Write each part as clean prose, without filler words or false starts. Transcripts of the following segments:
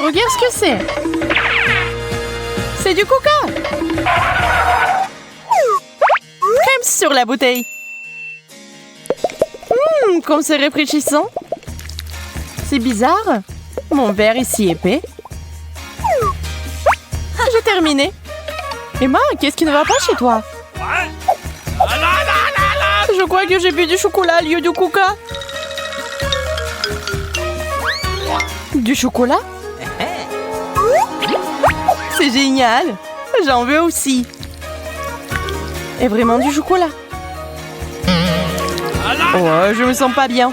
regarde ce que c'est. C'est du coca. Crème sur la bouteille. Comme c'est rafraîchissant. C'est bizarre. Mon verre est si épais. J'ai terminé. Emma, qu'est-ce qui ne va pas chez toi? Je crois que j'ai bu du chocolat au lieu du coca. Du chocolat? C'est génial. J'en veux aussi. Et vraiment du chocolat. Oh, je me sens pas bien.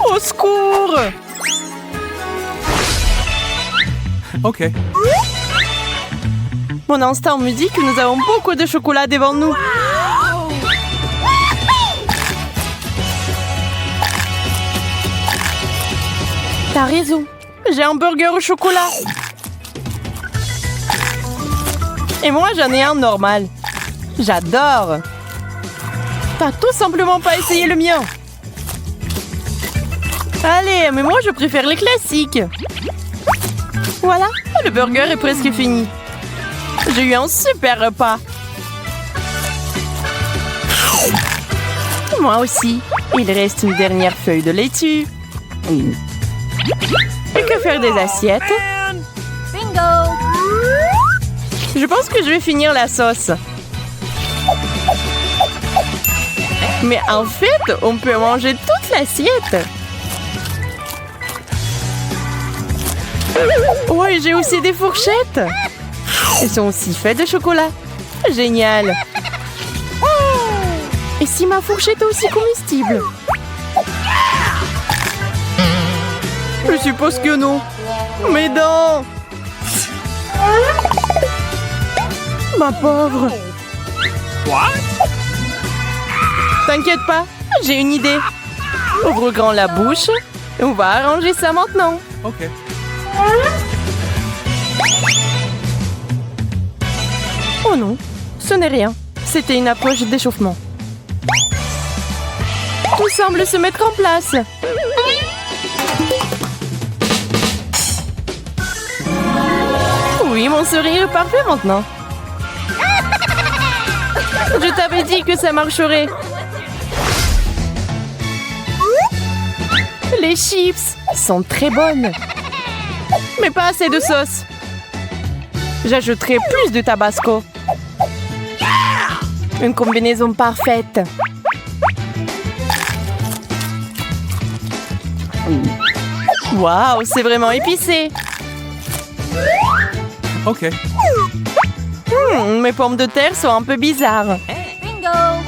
Au secours! Ok. Mon instinct me dit que nous avons beaucoup de chocolat devant nous. T'as raison. J'ai un burger au chocolat. Et moi, j'en ai un normal. J'adore. T'as tout simplement pas essayé le mien. Allez, mais moi, je préfère les classiques. Voilà, le burger est presque fini. J'ai eu un super repas. Moi aussi. Il reste une dernière feuille de laitue. Et que faire des assiettes? Bingo! Je pense que je vais finir la sauce. Mais en fait, on peut manger toute l'assiette. Ouais, j'ai aussi des fourchettes. Elles sont aussi faites de chocolat. Génial. Et si ma fourchette est aussi comestible? Je suppose que non. Mes dents. Ma pauvre. T'inquiète pas, j'ai une idée. Ouvre grand la bouche et on va arranger ça maintenant. Ok. Oh non, ce n'est rien. C'était une approche d'échauffement. Tout semble se mettre en place. Oui, mon sourire est parfait maintenant. Je t'avais dit que ça marcherait. Les chips sont très bonnes. Mais pas assez de sauce. J'ajouterai plus de tabasco. Une combinaison parfaite. Waouh, c'est vraiment épicé. Ok. Mes pommes de terre sont un peu bizarres. Bingo!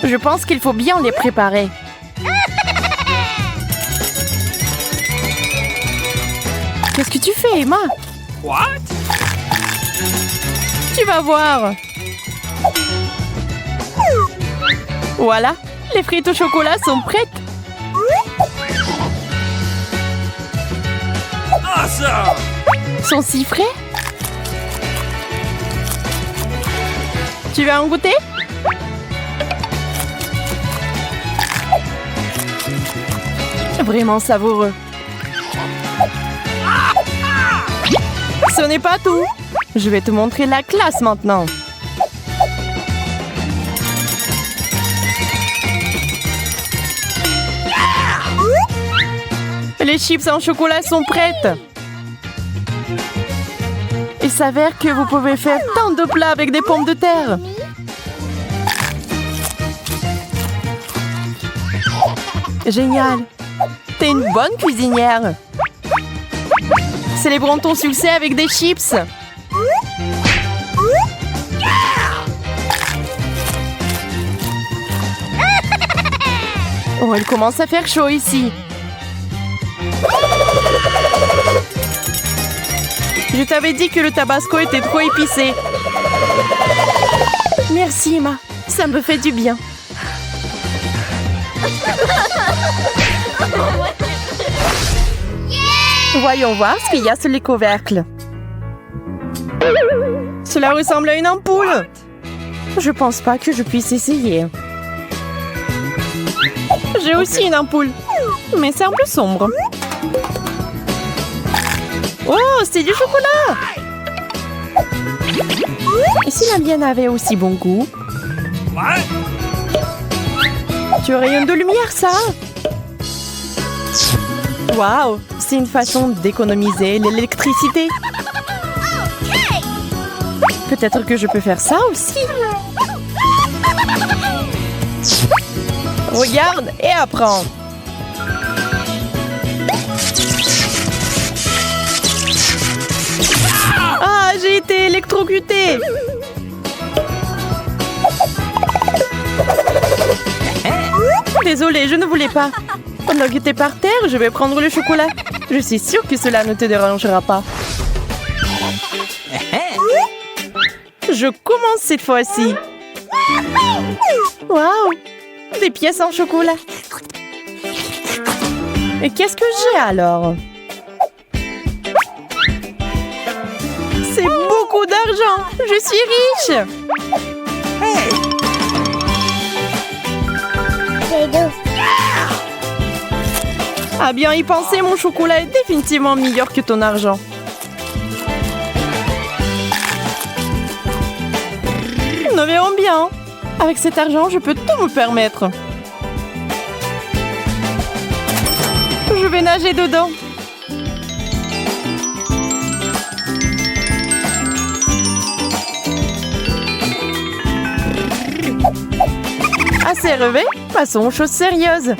Je pense qu'il faut bien les préparer. Qu'est-ce que tu fais, Emma? What? Tu vas voir. Voilà, les frites au chocolat sont prêtes. Awesome! Sont si frais. Tu veux en goûter? Vraiment savoureux. Ce n'est pas tout. Je vais te montrer la classe maintenant. Les chips en chocolat sont prêtes. Il s'avère que vous pouvez faire tant de plats avec des pommes de terre. Génial. T'es une bonne cuisinière. Célébrons ton succès avec des chips. Oh, il commence à faire chaud ici. Je t'avais dit que le tabasco était trop épicé. Merci, Emma. Ça me fait du bien. Voyons voir ce qu'il y a sur les couvercles. Cela ressemble à une ampoule. Je pense pas que je puisse essayer. J'ai aussi une ampoule. Mais c'est un peu sombre. Oh, c'est du chocolat! Et si la mienne avait aussi bon goût? What? Tu rayonnes de lumière, ça! Waouh! C'est une façon d'économiser l'électricité. Peut-être que je peux faire ça aussi. Regarde et apprends. Ah, j'ai été électrocutée. Désolée, je ne voulais pas. Pendant que t'es par terre, je vais prendre le chocolat. Je suis sûre que cela ne te dérangera pas. Je commence cette fois-ci. Waouh! Des pièces en chocolat. Et qu'est-ce que j'ai alors? C'est beaucoup d'argent. Je suis riche. Ah bien y penser, mon chocolat est définitivement meilleur que ton argent. Nous verrons bien. Avec cet argent, je peux tout me permettre. Je vais nager dedans. Assez rêvé, passons aux choses sérieuses.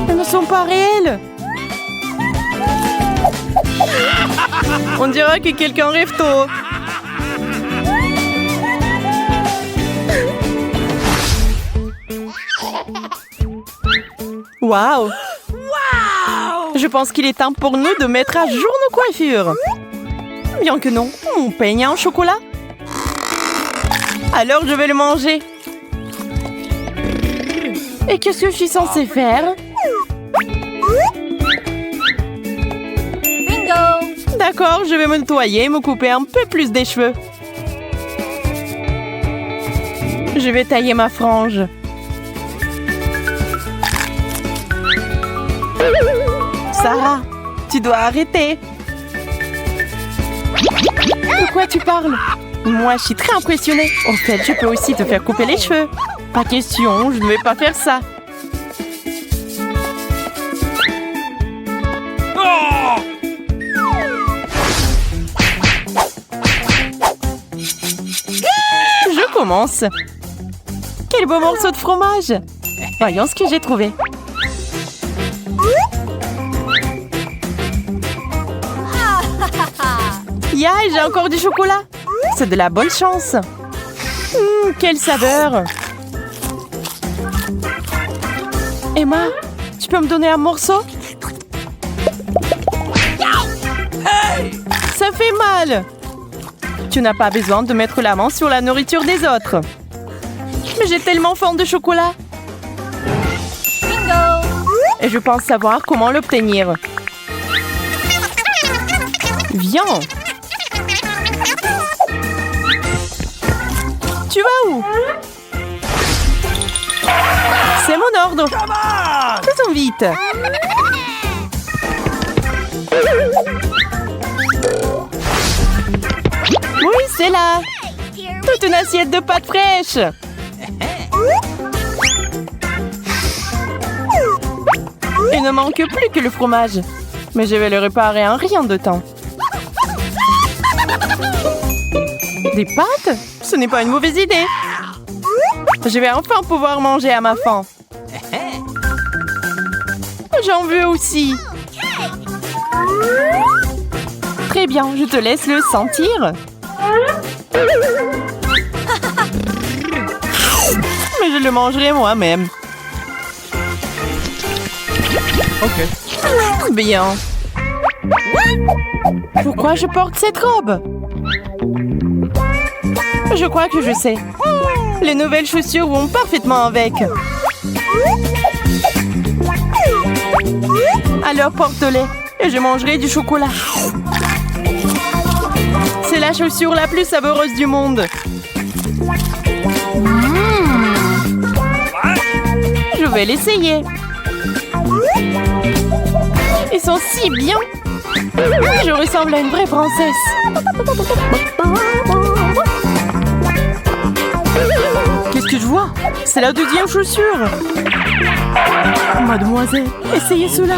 Elles ne sont pas réelles. On dirait que quelqu'un rêve tôt. Waouh! Je pense qu'il est temps pour nous de mettre à jour nos coiffures. Bien que non, mon peigne en chocolat. Alors je vais le manger. Et qu'est-ce que je suis censée faire? Bingo! D'accord, je vais me nettoyer et me couper un peu plus des cheveux. Je vais tailler ma frange. Sarah, tu dois arrêter. De quoi tu parles? Moi, je suis très impressionnée. En fait, je peux aussi te faire couper les cheveux. Pas question, je ne vais pas faire ça. Oh! Je commence. Quel beau morceau de fromage. Voyons ce que j'ai trouvé. Ya, j'ai encore du chocolat. C'est de la bonne chance. Quelle saveur. Emma, tu peux me donner un morceau? Ça fait mal. Tu n'as pas besoin de mettre la main sur la nourriture des autres. Mais j'ai tellement faim de chocolat. Bingo! Et je pense savoir comment l'obtenir. Viens. Tu vas où? C'est mon ordre. Faisons vite. Oui, c'est là. Toute une assiette de pâtes fraîches. Il ne manque plus que le fromage. Mais je vais le réparer en rien de temps. Des pâtes? Ce n'est pas une mauvaise idée. Je vais enfin pouvoir manger à ma faim. J'en veux aussi. Très bien, je te laisse le sentir. Mais je le mangerai moi-même. Ok. Bien. Pourquoi je porte cette robe? Je crois que je sais. Les nouvelles chaussures vont parfaitement avec. Alors porte-les et je mangerai du chocolat. C'est la chaussure la plus savoureuse du monde. vais l'essayer. Ils sont si bien. Je ressemble à une vraie princesse. Qu'est-ce que je vois? C'est la deuxième chaussure. Mademoiselle, essayez cela.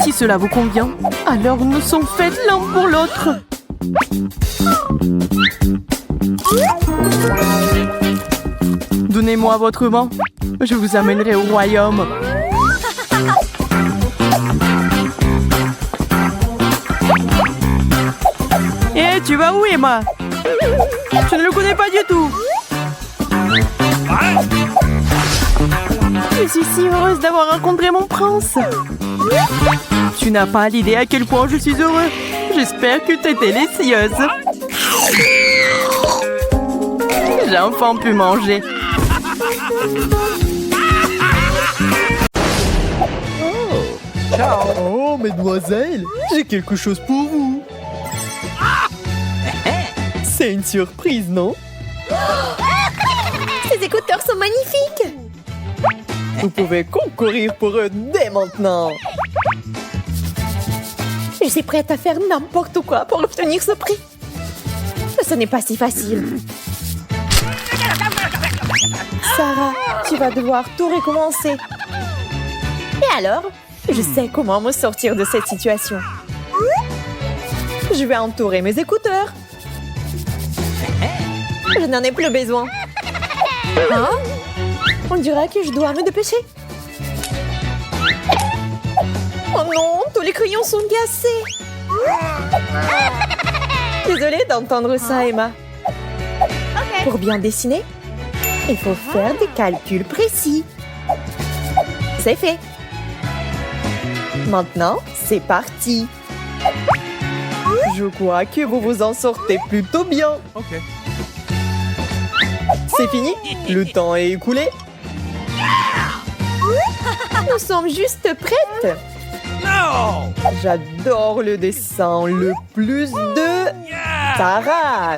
Si cela vous convient, alors nous sommes faites l'un pour l'autre. Donnez-moi votre main. Je vous amènerai au royaume. Eh, tu vas où, Emma? Je ne le connais pas du tout. What? Je suis si heureuse d'avoir rencontré mon prince. Tu n'as pas l'idée à quel point je suis heureux. J'espère que tu es délicieuse. J'ai enfin pu manger. Oh, mesdemoiselles, j'ai quelque chose pour vous. C'est une surprise, non? Ces écouteurs sont magnifiques. Vous pouvez concourir pour eux dès maintenant. Je suis prête à faire n'importe quoi pour obtenir ce prix. Ce n'est pas si facile. Sarah, tu vas devoir tout recommencer. Et alors? Je sais comment me sortir de cette situation. Je vais entourer mes écouteurs. Je n'en ai plus besoin. Hein? On dirait que je dois me dépêcher. Oh non, tous les crayons sont cassés. Désolée d'entendre ça, Emma. Pour bien dessiner, il faut faire des calculs précis. C'est fait. Maintenant, c'est parti. Je crois que vous vous en sortez plutôt bien. Okay. C'est fini? Le temps est écoulé. Nous sommes juste prêtes. No! J'adore le dessin. Le plus de... Yeah! Sarah!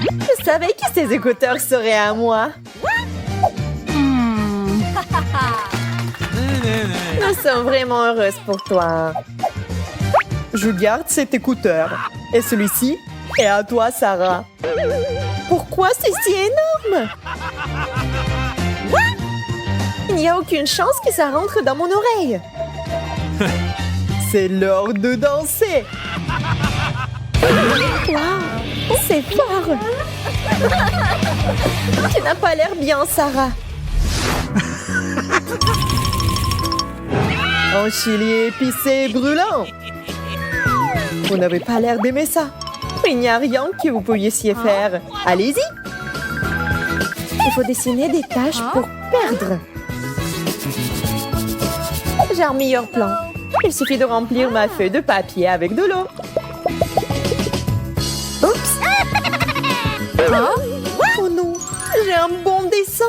Je savais que ces écouteurs seraient à moi. Nous sommes vraiment heureuses pour toi. Je garde cet écouteur. Et celui-ci est à toi, Sarah. Pourquoi c'est si énorme? Il n'y a aucune chance que ça rentre dans mon oreille. C'est l'heure de danser. Waouh, c'est fort. Tu n'as pas l'air bien, Sarah. Un chili épicé brûlant. Vous n'avez pas l'air d'aimer ça. Il n'y a rien que vous puissiez faire. Allez-y. Il faut dessiner des taches pour perdre. J'ai un meilleur plan. Il suffit de remplir ma feuille de papier avec de l'eau. Oups! Oh non! J'ai un bon dessin!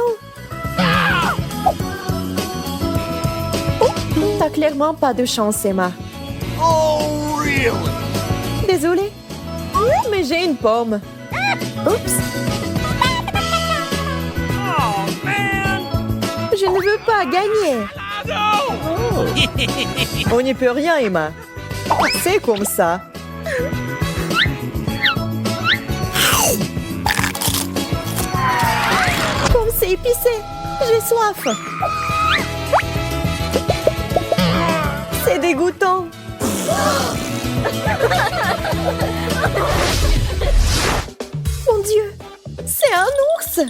Oh, t'as clairement pas de chance, Emma. Oh, really? Désolée. Mais j'ai une pomme. Oups! Oh, man! Je ne veux pas gagner. No! On n'y peut rien, Emma. C'est comme ça. Comme c'est épicé. J'ai soif. C'est dégoûtant. Mon Dieu, c'est un ours.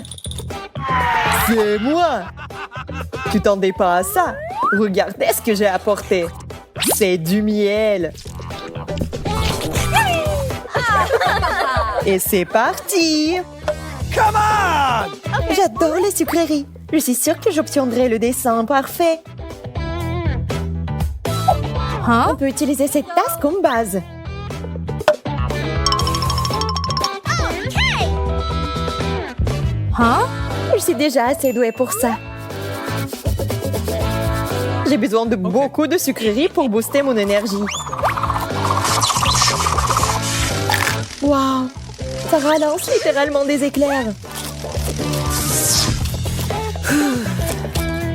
C'est moi. Tu t'endais pas à ça. Regardez ce que j'ai apporté. C'est du miel. Et c'est parti. Come on! J'adore les sucreries. Je suis sûre que j'obtiendrai le dessin parfait. On peut utiliser cette tasse comme base. Je suis déjà assez douée pour ça. J'ai besoin de beaucoup de sucreries pour booster mon énergie. Waouh! Ça relance littéralement des éclairs.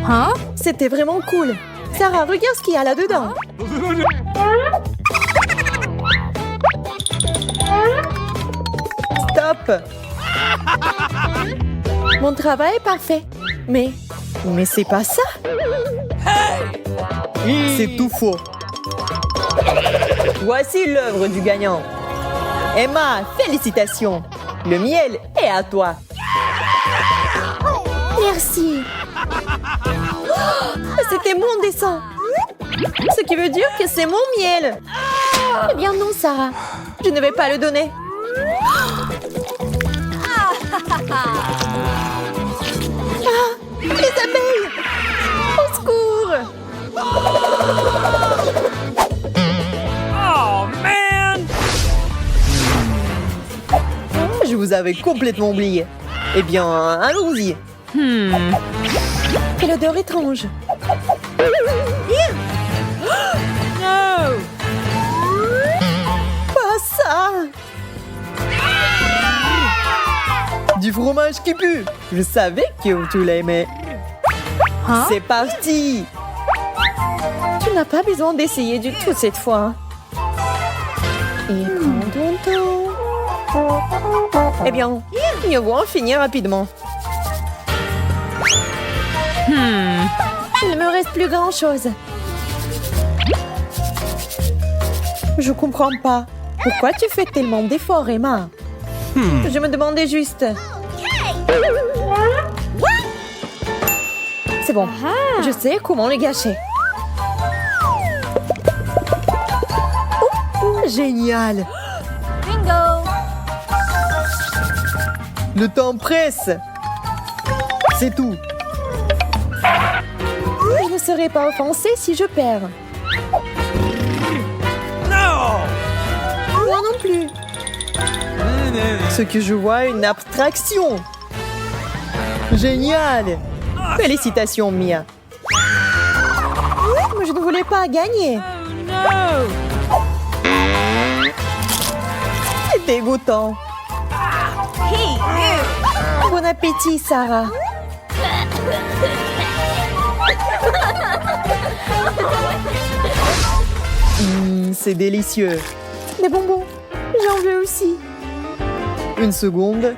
Huh? C'était vraiment cool. Sarah, regarde ce qu'il y a là-dedans. Stop. Mon travail est parfait. Mais c'est pas ça. C'est tout faux. Voici l'œuvre du gagnant. Emma, félicitations. Le miel est à toi. Merci. Oh, c'était mon dessin. Ce qui veut dire que c'est mon miel. Eh bien non, Sarah. Je ne vais pas le donner. Ah, les abeilles! Au secours! Oh, man! Je vous avais complètement oublié. Eh bien, allons-y. Quelle odeur étrange! No! Pas ça! Du fromage qui pue. Je savais que tu l'aimais. Hein? C'est parti. Tu n'as pas besoin d'essayer du tout cette fois. Et prends ton temps. Eh bien, mieux vaut en finir rapidement. Il ne me reste plus grand-chose. Je comprends pas. Pourquoi tu fais tellement d'efforts, Emma? Je me demandais juste. C'est bon. Je sais comment le gâcher. Oh, génial. Bingo! Le temps presse. C'est tout. Je ne serai pas offensée si je perds. No! Moi non plus. Ce que je vois est une abstraction. Génial. Félicitations, Mia. Mais je ne voulais pas gagner. No! C'est dégoûtant. Hey, you! Bon appétit, Sarah. C'est délicieux. Des bonbons. J'en veux aussi. Une seconde.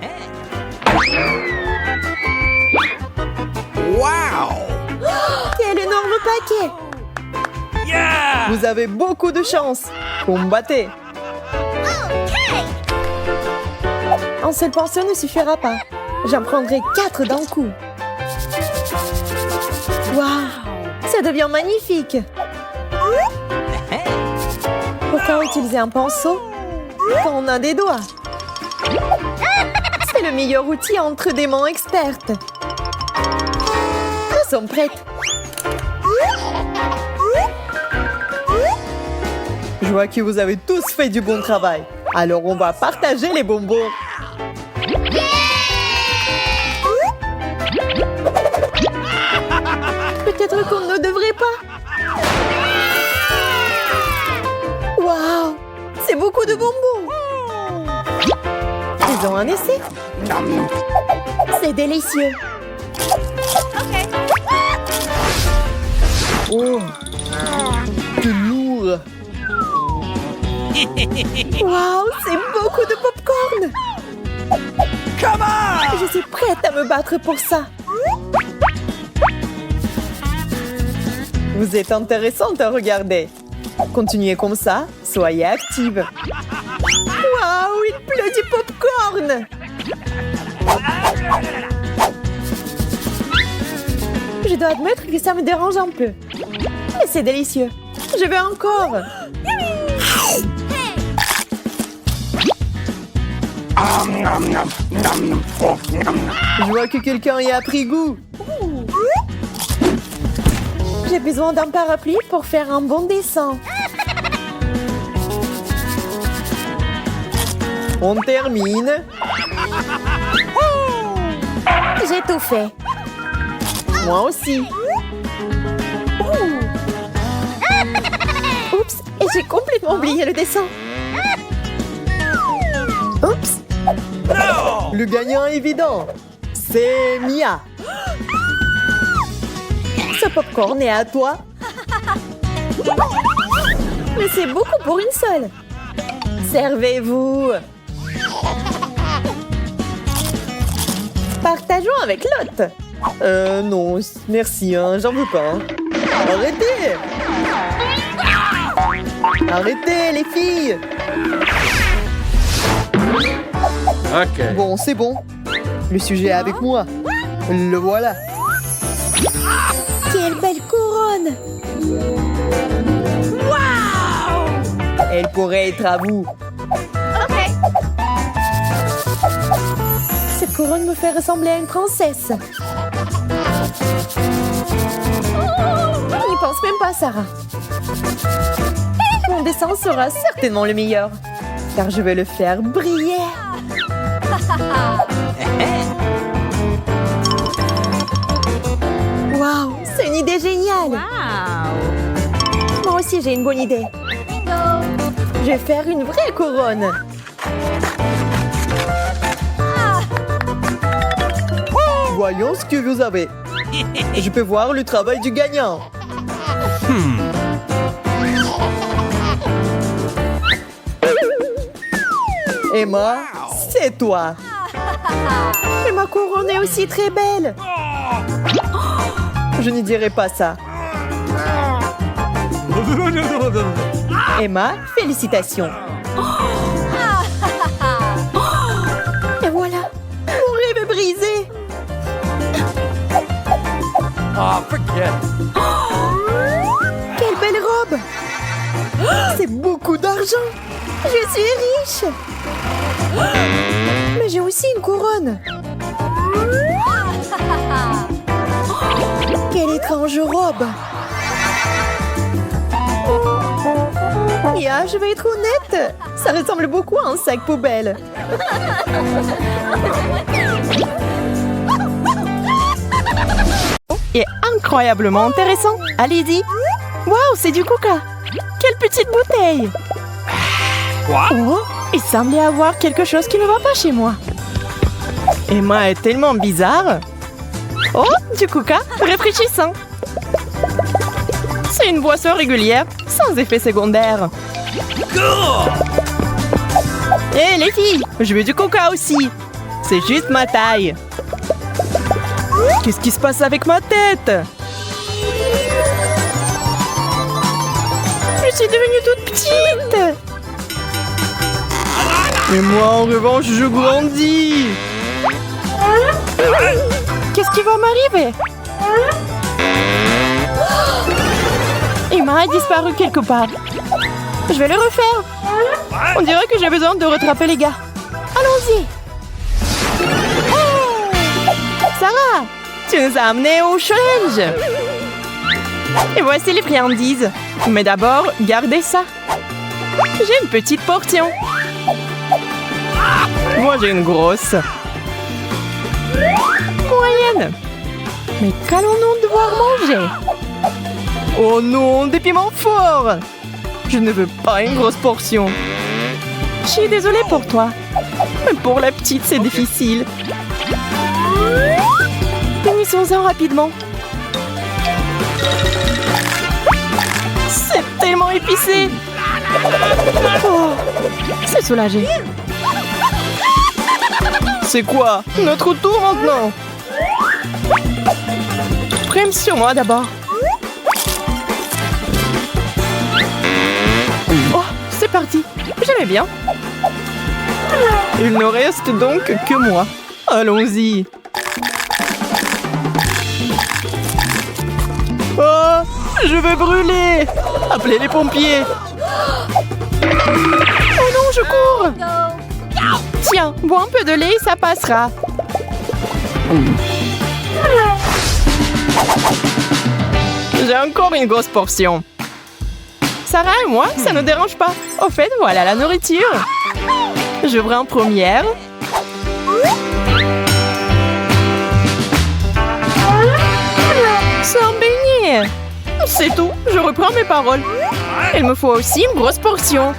Wow! Quel énorme paquet. Yeah! Vous avez beaucoup de chance. Combattez. Un seul pinceau ne suffira pas. J'en prendrai 4 d'un coup. Waouh, ça devient magnifique. Pourquoi utiliser un pinceau quand on a des doigts? C'est le meilleur outil entre des mains expertes. Nous sommes prêtes. Je vois que vous avez tous fait du bon travail. Alors on va partager les bonbons. Peut-être qu'on ne devrait pas. Waouh, c'est beaucoup de bonbons. Ils ont un essai. C'est délicieux. Oh, que lourd. Waouh, c'est beaucoup de popcorn. Come on! Je suis prête à me battre pour ça. Vous êtes intéressante à regarder. Continuez comme ça, soyez active. Waouh, il pleut du popcorn. Je dois admettre que ça me dérange un peu. Mais c'est délicieux. Je veux encore. Je vois que quelqu'un y a pris goût. J'ai besoin d'un parapluie pour faire un bon dessin. On termine. J'ai tout fait. Moi aussi. Oups, et j'ai complètement oublié le dessin. Oups. No! Le gagnant est évident. C'est Mia. Ce popcorn est à toi. Mais c'est beaucoup pour une seule. Servez-vous. Partageons avec l'autre. Non, merci, hein, j'en veux pas. Hein. Arrêtez! Arrêtez, les filles! Ok. Bon, c'est bon. Le sujet est avec moi. Le voilà. Quelle belle couronne. Elle pourrait être à vous. Cette couronne me fait ressembler à une princesse. N'y pense même pas, Sarah. Mon dessin sera certainement le meilleur, car je vais le faire briller. Waouh, c'est une idée géniale. Wow. Moi aussi, j'ai une bonne idée. Je vais faire une vraie couronne. Voyons ce que vous avez. Je peux voir le travail du gagnant. Emma, c'est toi. Mais ma couronne est aussi très belle. Je ne dirai pas ça. Emma, félicitations. Et voilà, mon rêve est brisé. Oh, forget. Quelle belle robe. C'est beaucoup d'argent. Je suis riche. Mais j'ai aussi une couronne. Quelle étrange robe. Mia, je vais être honnête. Ça ressemble beaucoup à un sac poubelle. Et incroyablement intéressant. Allez-y. Waouh, c'est du coca. Quelle petite bouteille. Quoi? Oh, il semblait avoir quelque chose qui ne va pas chez moi. Emma est tellement bizarre. Oh, du coca rafraîchissant. C'est une boisson régulière, sans effet secondaire. Cool. Hé les filles, je veux du coca aussi. C'est juste ma taille. Qu'est-ce qui se passe avec ma tête? Je suis devenue toute petite. Et moi, en revanche, je grandis. Qu'est-ce qui va m'arriver? Emma a disparu quelque part. Je vais le refaire. On dirait que j'ai besoin de rattraper les gars. Allons-y. Hey! Sarah, tu nous as amenés au challenge. Et voici les friandises. Mais d'abord, gardez ça. J'ai une petite portion. Moi, j'ai une grosse. Moyenne. Mais qu'allons-nous devoir manger? Oh non, des piments forts. Je ne veux pas une grosse portion. Je suis désolée pour toi. Mais pour la petite, c'est difficile. Finissons-en rapidement. C'est tellement épicé. Oh, c'est soulagé. C'est quoi? Notre tour maintenant. Prime sur moi d'abord. Oh, c'est parti. J'aimais bien. Il ne reste donc que moi. Allons-y. Oh, je vais brûler. Appelez les pompiers. Oh non, je cours. Tiens, bois un peu de lait et ça passera. J'ai encore une grosse portion. Sarah et moi, ça ne dérange pas. Au fait, voilà la nourriture. Je prends en première. C'est un beignet. C'est tout, je reprends mes paroles. Il me faut aussi une grosse portion.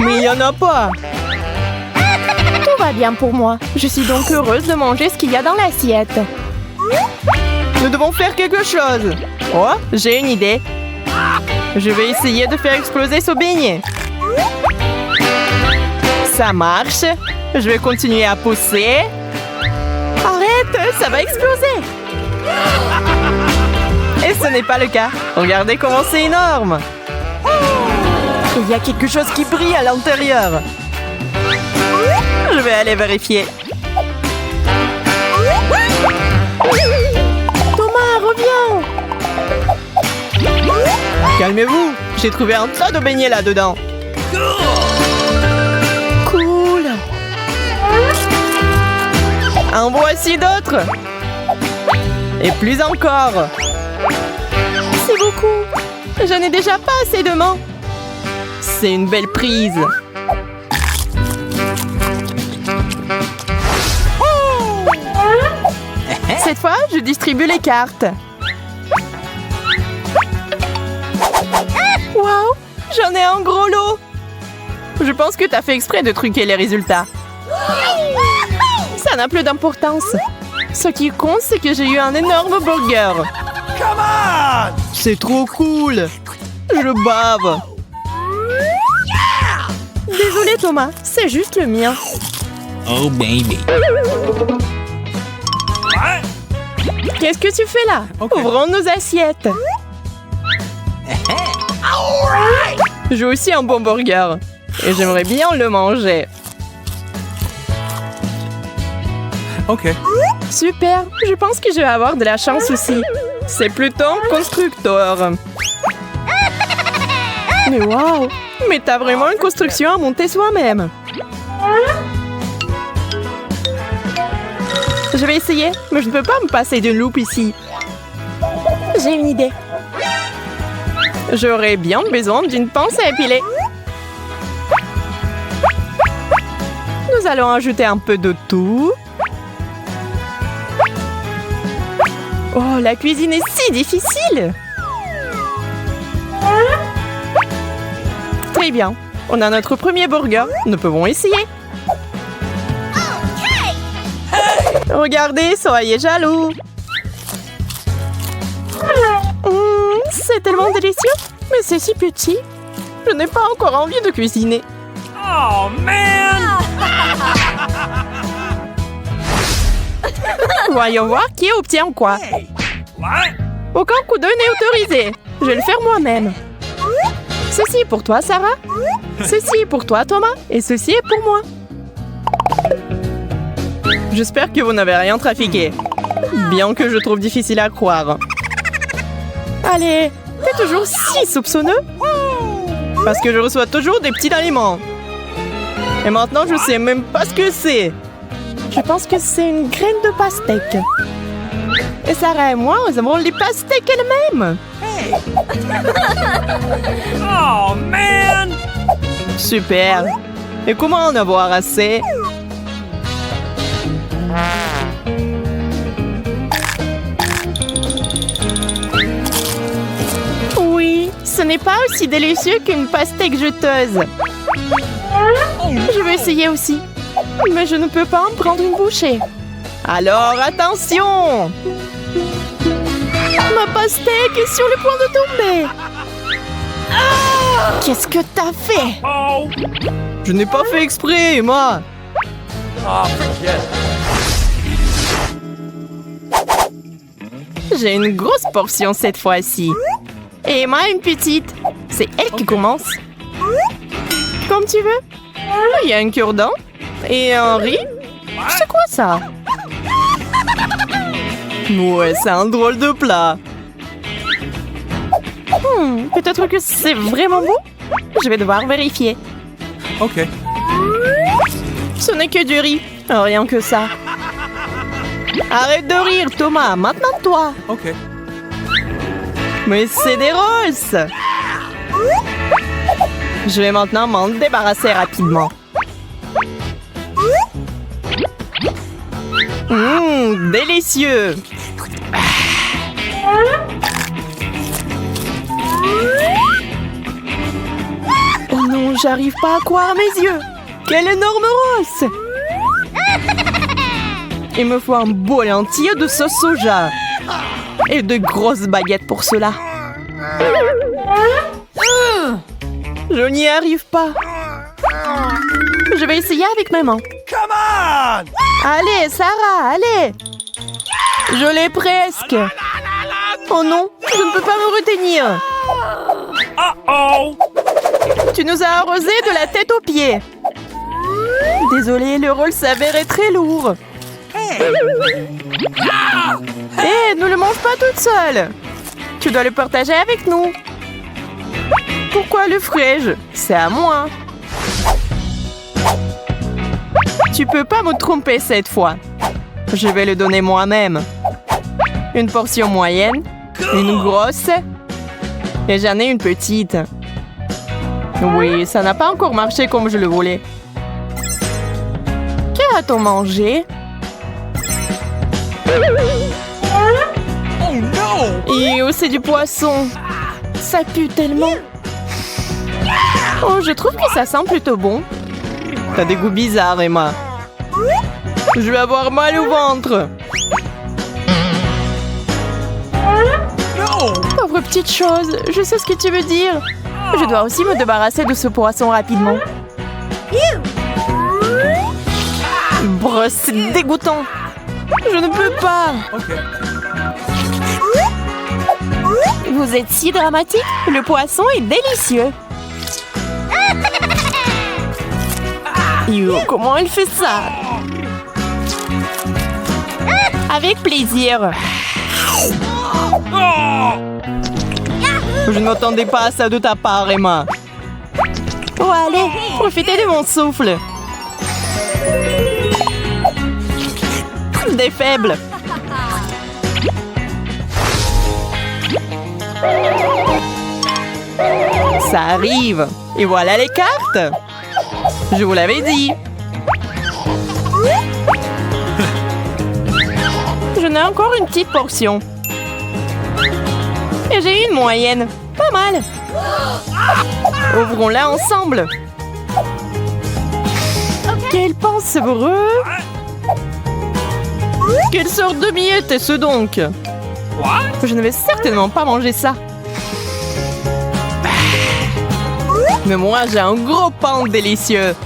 Mais il n'y en a pas. Tout va bien pour moi. Je suis donc heureuse de manger ce qu'il y a dans l'assiette. Nous devons faire quelque chose. Oh, j'ai une idée. Je vais essayer de faire exploser ce beignet. Ça marche. Je vais continuer à pousser. Arrête, ça va exploser. Et ce n'est pas le cas. Regardez comment c'est énorme. Il y a quelque chose qui brille à l'intérieur. Je vais aller vérifier. Thomas, reviens! Calmez-vous, j'ai trouvé un tas de beignets là-dedans. Cool. En voici d'autres. Et plus encore. C'est beaucoup. Je n'ai déjà pas assez de mains. C'est une belle prise. Cette fois, je distribue les cartes. Waouh, j'en ai un gros lot. Je pense que t'as fait exprès de truquer les résultats. Ça n'a plus d'importance. Ce qui compte, c'est que j'ai eu un énorme burger. Come on! C'est trop cool. Je bave. Désolé Thomas, c'est juste le mien. Oh baby. Qu'est-ce que tu fais là? Ouvrons nos assiettes. J'ai aussi un bon burger. Et j'aimerais bien le manger. OK. Super, je pense que je vais avoir de la chance aussi. C'est plutôt un constructeur. Mais waouh! Mais t'as vraiment une construction à monter soi-même. Je vais essayer, mais je ne peux pas me passer d'une loupe ici. J'ai une idée. J'aurais bien besoin d'une pince à épiler. Nous allons ajouter un peu de tout. Oh, la cuisine est si difficile! Très bien. On a notre premier burger. Nous pouvons essayer. Regardez, soyez jaloux. C'est tellement délicieux. Mais c'est si petit. Je n'ai pas encore envie de cuisiner. Oh, man! Voyons voir qui obtient quoi. Hey! What? Aucun coup d'œil n'est autorisé. Je vais le faire moi-même. Ceci est pour toi, Sarah. Ceci est pour toi, Thomas. Et ceci est pour moi. J'espère que vous n'avez rien trafiqué. Bien que je trouve difficile à croire. Allez, t'es toujours si soupçonneux. Parce que je reçois toujours des petits aliments. Et maintenant, je sais même pas ce que c'est. Je pense que c'est une graine de pastèque. Et Sarah et moi, nous avons les pastèques elles-mêmes. Oh, man! Super. Et comment en avoir assez? Oui, ce n'est pas aussi délicieux qu'une pastèque jeteuse. Je vais essayer aussi. Mais je ne peux pas en prendre une bouchée. Alors, attention! Ma pastèque est sur le point de tomber. Qu'est-ce que t'as fait? Oh! Je n'ai pas fait exprès, moi. Oh, forget it. J'ai une grosse portion cette fois-ci. Et Emma, une petite. C'est elle qui commence. Comme tu veux. Il y a un cure-dent. Et un riz. C'est quoi ça? Ouais, c'est un drôle de plat. Peut-être que c'est vraiment bon. Je vais devoir vérifier. OK. Ce n'est que du riz. Rien que ça. Arrête de rire, Thomas. Maintenant, toi. OK. Mais c'est des roses. Je vais maintenant m'en débarrasser rapidement. Délicieux. Oh non, j'arrive pas à croire mes yeux. Quel énorme rose. Il me faut un bol entier de sauce soja. Et de grosses baguettes pour cela. Je n'y arrive pas. Je vais essayer avec mes mains. Come on! Allez, Sarah, allez. Je l'ai presque. Oh non, je ne peux pas me retenir. Uh-oh! Tu nous as arrosé de la tête aux pieds. Désolé, le rôle s'avérait très lourd. Ne le mange pas toute seule. Tu dois le partager avec nous. Pourquoi le ferais-je? C'est à moi. Tu peux pas me tromper cette fois. Je vais le donner moi-même. Une portion moyenne, une grosse, et j'en ai une petite. Oui, ça n'a pas encore marché comme je le voulais. Que a-t-on mangé? Oh no! Et c'est du poisson. Ça pue tellement. Oh, je trouve que ça sent plutôt bon. T'as des goûts bizarres, Emma. Je vais avoir mal au ventre. No! Pauvre petite chose, je sais ce que tu veux dire. Je dois aussi me débarrasser de ce poisson rapidement. Brrr, c'est dégoûtant. Je ne peux pas. Okay. Vous êtes si dramatique. Le poisson est délicieux. Yo, comment elle fait ça? Avec plaisir. Oh! Je ne m'attendais pas à ça de ta part, Emma. Oh, allez, profitez de mon souffle. Des faibles. Ça arrive. Et voilà les cartes. Je vous l'avais dit. Je n'ai encore une petite portion. Et j'ai une moyenne. Pas mal. Ouvrons-la ensemble. Quel pain savoureux. Quelle sorte de miette est-ce donc? What? Je ne vais certainement pas manger ça. Mais moi, j'ai un gros pain délicieux.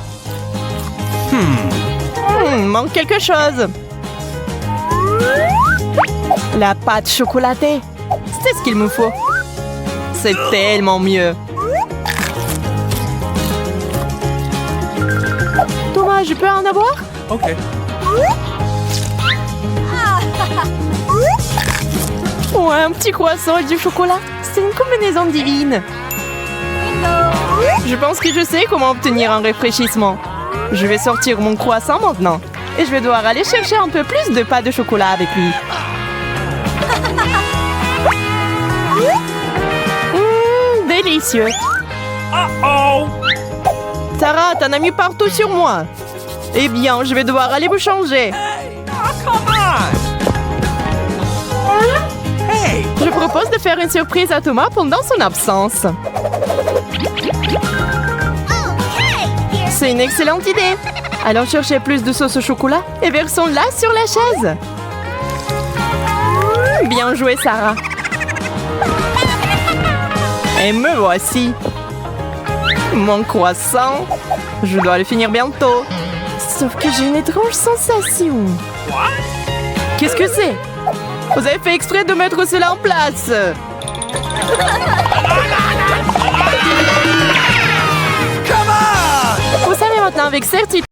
Manque quelque chose. La pâte chocolatée. C'est ce qu'il me faut. C'est tellement mieux. Thomas, je peux en avoir? Okay. Ouais, un petit croissant et du chocolat. C'est une combinaison divine. Je pense que je sais comment obtenir un rafraîchissement. Je vais sortir mon croissant maintenant. Et je vais devoir aller chercher un peu plus de pâte de chocolat avec lui. Délicieux. Uh-oh! Sarah, t'en as mis partout sur moi. Eh bien, je vais devoir aller vous changer. Oh, come on! Hey! Je propose de faire une surprise à Thomas pendant son absence. C'est une excellente idée. Allons chercher plus de sauce au chocolat et versons-la sur la chaise. Bien joué, Sarah. Et me voici. Mon croissant. Je dois le finir bientôt. Sauf que j'ai une étrange sensation. What? Qu'est-ce que c'est? Vous avez fait exprès de mettre cela en place. Come on! Vous savez maintenant avec certitude